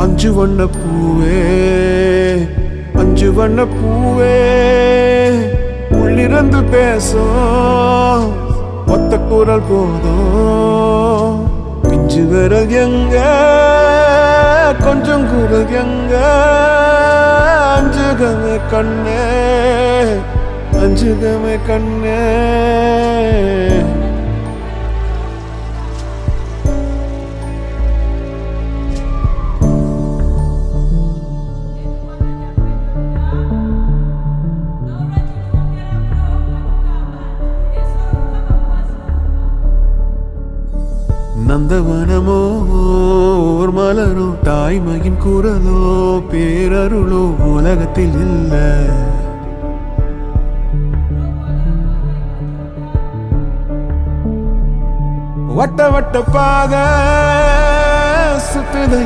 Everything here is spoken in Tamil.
அஞ்சு வண்ண பூவே அஞ்சு வண்ண பூவே உள்ளிருந்து பேசும் ஒத்த குரல் போதும் பிஞ்சு விரல் எங்க கொஞ்சம் குரல் எங்க அஞ்சுகமே கண்ணே அஞ்சுகமே கண்ணே நந்தவனமோ ஓர் மலரோ தாய்மையின் குரலோ பேரருளோ உலகத்தில் இல்ல வட்ட வட்ட பாத சுத்துதை